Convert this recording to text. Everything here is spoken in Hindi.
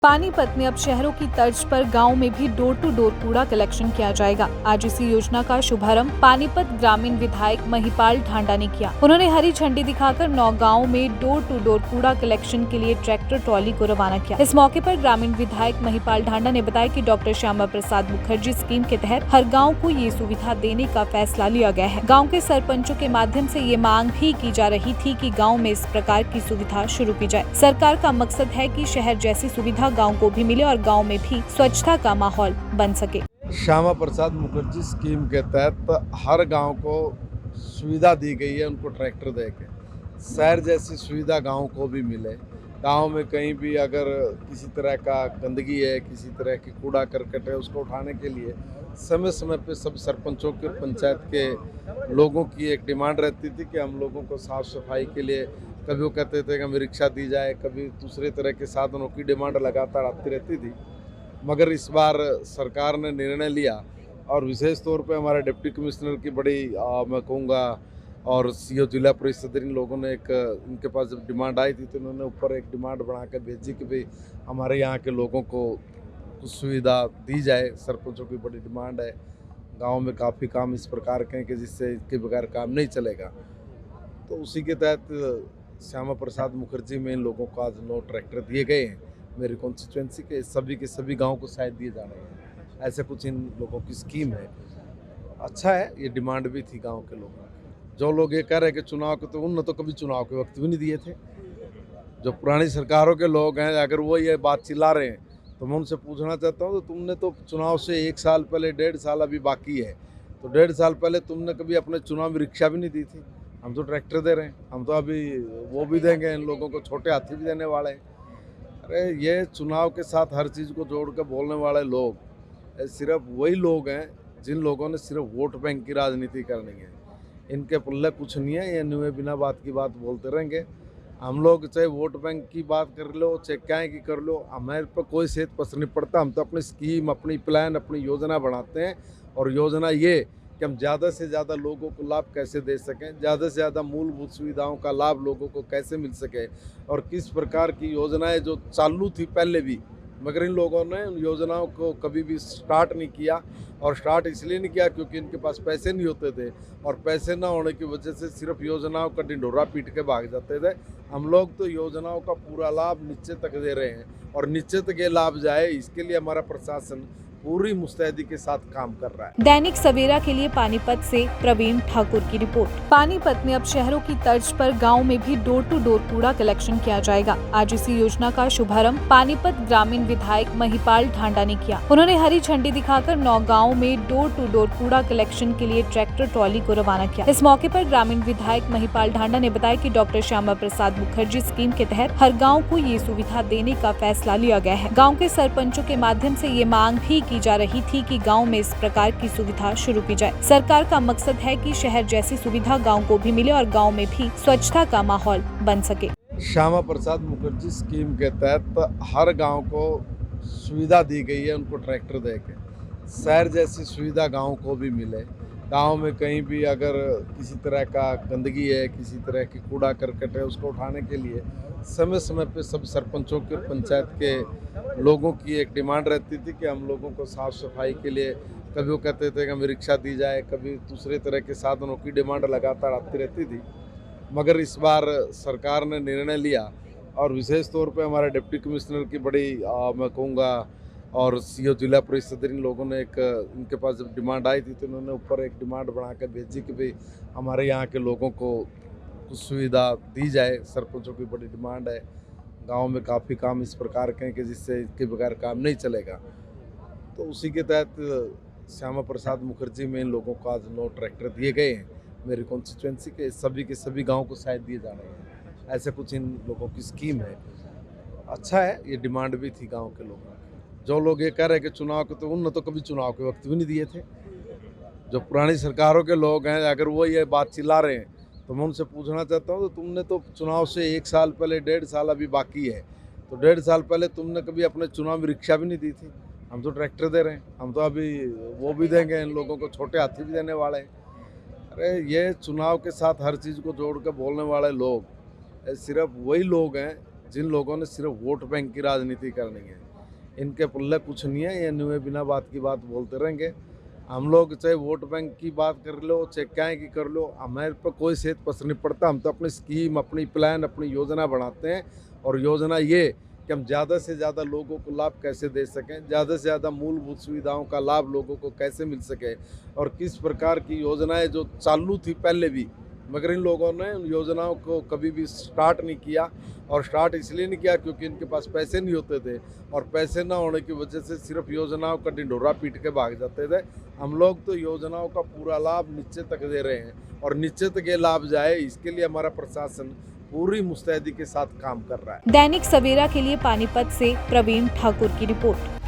पानीपत में अब शहरों की तर्ज पर गांव में भी डोर टू डोर कूड़ा कलेक्शन किया जाएगा। आज इसी योजना का शुभारंभ पानीपत ग्रामीण विधायक महिपाल ढांडा ने किया। उन्होंने हरी झंडी दिखाकर 9 गांवों में डोर टू डोर कूड़ा कलेक्शन के लिए ट्रैक्टर ट्रॉली को रवाना किया। इस मौके पर ग्रामीण विधायक महिपाल ढांडा ने बताया कि डॉक्टर श्यामा प्रसाद मुखर्जी स्कीम के तहत हर गाँव को ये सुविधा देने का फैसला लिया गया है। गाँव के सरपंचों के माध्यम से ये मांग भी की जा रही थी कि गाँव में इस प्रकार की सुविधा शुरू की जाए। सरकार का मकसद है कि शहर जैसी सुविधा गांव को भी मिले और गांव में भी स्वच्छता का माहौल बन सके। श्यामा प्रसाद मुखर्जी स्कीम के तहत हर गांव को सुविधा दी गई है, उनको ट्रैक्टर देके शहर जैसी सुविधा गांव को भी मिले। गांव में कहीं भी अगर किसी तरह का गंदगी है, किसी तरह की कूड़ा करकट है, उसको उठाने के लिए समय समय पे सब सरपंचों के पंचायत के लोगों की एक डिमांड रहती थी कि हम लोगों को साफ़ सफाई के लिए, कभी वो कहते थे कि हमें रिक्शा दी जाए, कभी दूसरे तरह के साधनों की डिमांड लगातार आती रहती थी। मगर इस बार सरकार ने निर्णय लिया और विशेष तौर पे हमारे डिप्टी कमिश्नर की बड़ी मैं कहूँगा और सीओ जिला परिषद इन लोगों ने एक इनके पास जब डिमांड आई थी तो उन्होंने ऊपर एक डिमांड बना कर भेजी कि भाई हमारे यहाँ के लोगों को कुछ सुविधा दी जाए। सरपंचों की बड़ी डिमांड है, गांव में काफ़ी काम इस प्रकार के हैं कि जिससे इसके बगैर काम नहीं चलेगा। तो उसी के तहत श्यामा प्रसाद मुखर्जी में इन लोगों को आज 9 ट्रैक्टर दिए गए हैं। मेरी कॉन्स्टिट्यूंसी के सभी गाँव को शायद दिए जा रहे हैं। ऐसे कुछ इन लोगों की स्कीम है। अच्छा है, ये डिमांड भी थी गाँव के लोगों की। जो लोग ये कह रहे हैं कि चुनाव के, तो उन तो कभी चुनाव के वक्त भी नहीं दिए थे। जो पुरानी सरकारों के लोग हैं, अगर वो ये बात चिल्ला रहे हैं तो मैं उनसे पूछना चाहता हूँ, तो तुमने तो चुनाव से 1 साल पहले, 1.5 साल अभी बाकी है, तो 1.5 साल पहले तुमने कभी अपने चुनाव में रिक्शा भी नहीं दी थी। हम तो ट्रैक्टर दे रहे हैं, हम तो अभी वो भी देंगे, इन लोगों को छोटे हाथी भी देने वाले हैं। अरे ये चुनाव के साथ हर चीज़ को जोड़ कर बोलने वाले लोग सिर्फ वही लोग हैं जिन लोगों ने सिर्फ वोट बैंक की राजनीति करनी है। इनके पल्ले कुछ नहीं है, ये नुए बिना बात की बात बोलते रहेंगे। हम लोग चाहे वोट बैंक की बात कर लो, चाहे क्या की कर लो, हमारे पर कोई सेहत पसर नहीं पड़ता। हम तो अपनी स्कीम, अपनी प्लान, अपनी योजना बनाते हैं और योजना ये कि हम ज़्यादा से ज़्यादा लोगों को लाभ कैसे दे सकें, ज़्यादा से ज़्यादा मूलभूत सुविधाओं का लाभ लोगों को कैसे मिल सके और किस प्रकार की योजनाएं जो चालू थी पहले भी, मगर इन लोगों ने उन योजनाओं को कभी भी स्टार्ट नहीं किया। और स्टार्ट इसलिए नहीं किया क्योंकि इनके पास पैसे नहीं होते थे, और पैसे ना होने की वजह से सिर्फ योजनाओं का ढिंढोरा पीट के भाग जाते थे। हम लोग तो योजनाओं का पूरा लाभ नीचे तक दे रहे हैं और नीचे तक ये लाभ जाए, इसके लिए हमारा प्रशासन पूरी मुस्तैदी के साथ काम कर रहा है। दैनिक सवेरा के लिए पानीपत से प्रवीण ठाकुर की रिपोर्ट। पानीपत में अब शहरों की तर्ज पर गांव में भी डोर टू डोर कूड़ा कलेक्शन किया जाएगा। आज इसी योजना का शुभारंभ पानीपत ग्रामीण विधायक महिपाल ढांडा ने किया। उन्होंने हरी झंडी दिखाकर 9 गाँव में डोर टू डोर कूड़ा कलेक्शन के लिए ट्रैक्टर ट्रॉली को रवाना किया। इस मौके पर ग्रामीण विधायक महिपाल ढांडा ने बताया कि डॉक्टर श्यामा प्रसाद मुखर्जी स्कीम के तहत हर गाँव को ये सुविधा देने का फैसला लिया गया है। गाँव के सरपंचों के माध्यम से ये मांग भी की जा रही थी कि गांव में इस प्रकार की सुविधा शुरू की जाए। सरकार का मकसद है कि शहर जैसी सुविधा गांव को भी मिले और गांव में भी स्वच्छता का माहौल बन सके। श्यामा प्रसाद मुखर्जी स्कीम के तहत हर गांव को सुविधा दी गई है, उनको ट्रैक्टर देके शहर जैसी सुविधा गांव को भी मिले। गांव में कहीं भी अगर किसी तरह का गंदगी है, किसी तरह की कूड़ा करकट है, उसको उठाने के लिए समय समय पे सब सरपंचों के पंचायत के लोगों की एक डिमांड रहती थी कि हम लोगों को साफ़ सफाई के लिए, कभी वो कहते थे कि हमें रिक्शा दी जाए, कभी दूसरे तरह के साधनों की डिमांड लगातार आती रहती थी। मगर इस बार सरकार ने निर्णय लिया और विशेष तौर पे हमारे डिप्टी कमिश्नर की बड़ी मैं कहूँगा और सीओ जिला परिषद इन लोगों ने एक इनके पास जब डिमांड आई थी तो उन्होंने ऊपर एक डिमांड बना कर भेजी कि भाई हमारे यहाँ के लोगों को कुछ सुविधा दी जाए। सरपंचों की बड़ी डिमांड है, गांव में काफ़ी काम इस प्रकार के हैं कि जिससे इसके बगैर काम नहीं चलेगा। तो उसी के तहत श्यामा प्रसाद मुखर्जी में इन लोगों को आज 9 ट्रैक्टर दिए गए हैं। मेरी कॉन्स्टिट्यूंसी के सभी गाँव को शायद दिए जा रहे हैं। ऐसे कुछ इन लोगों की स्कीम है। अच्छा है, ये डिमांड भी थी गाँव के लोगों की। जो लोग ये कह रहे हैं कि चुनाव के, तो उन तो कभी चुनाव के वक्त भी नहीं दिए थे। जो पुरानी सरकारों के लोग हैं, अगर वो ये बात चिल्ला रहे हैं तो मैं उनसे पूछना चाहता हूँ, तो तुमने तो चुनाव से 1 साल पहले, 1.5 साल अभी बाकी है, तो 1.5 साल पहले तुमने कभी अपने चुनाव में रिक्शा भी नहीं दी थी। हम तो ट्रैक्टर दे रहे हैं, हम तो अभी वो भी देंगे, इन लोगों को छोटे हाथी भी देने वाले हैं। अरे ये चुनाव के साथ हर चीज़ को जोड़ कर बोलने वाले लोग सिर्फ वही लोग हैं जिन लोगों ने सिर्फ वोट बैंक की राजनीति करनी है। इनके पल्ले कुछ नहीं है, ये नुए बिना बात की बात बोलते रहेंगे। हम लोग चाहे वोट बैंक की बात कर लो, चाहे क्या की कर लो, हमारे पर कोई सेहत पसर नहीं पड़ता। हम तो अपनी स्कीम, अपनी प्लान, अपनी योजना बनाते हैं और योजना ये कि हम ज़्यादा से ज़्यादा लोगों को लाभ कैसे दे सकें, ज़्यादा से ज़्यादा मूलभूत सुविधाओं का लाभ लोगों को कैसे मिल सके और किस प्रकार की योजनाएं जो चालू थी पहले भी, मगर इन लोगों ने उन योजनाओं को कभी भी स्टार्ट नहीं किया। और स्टार्ट इसलिए नहीं किया क्योंकि इनके पास पैसे नहीं होते थे, और पैसे ना होने की वजह से सिर्फ योजनाओं का ढिंढोरा पीट के भाग जाते थे। हम लोग तो योजनाओं का पूरा लाभ नीचे तक दे रहे हैं और नीचे तक ये लाभ जाए, इसके लिए हमारा प्रशासन पूरी मुस्तैदी के साथ काम कर रहा है। दैनिक सवेरा के लिए पानीपत से प्रवीण ठाकुर की रिपोर्ट।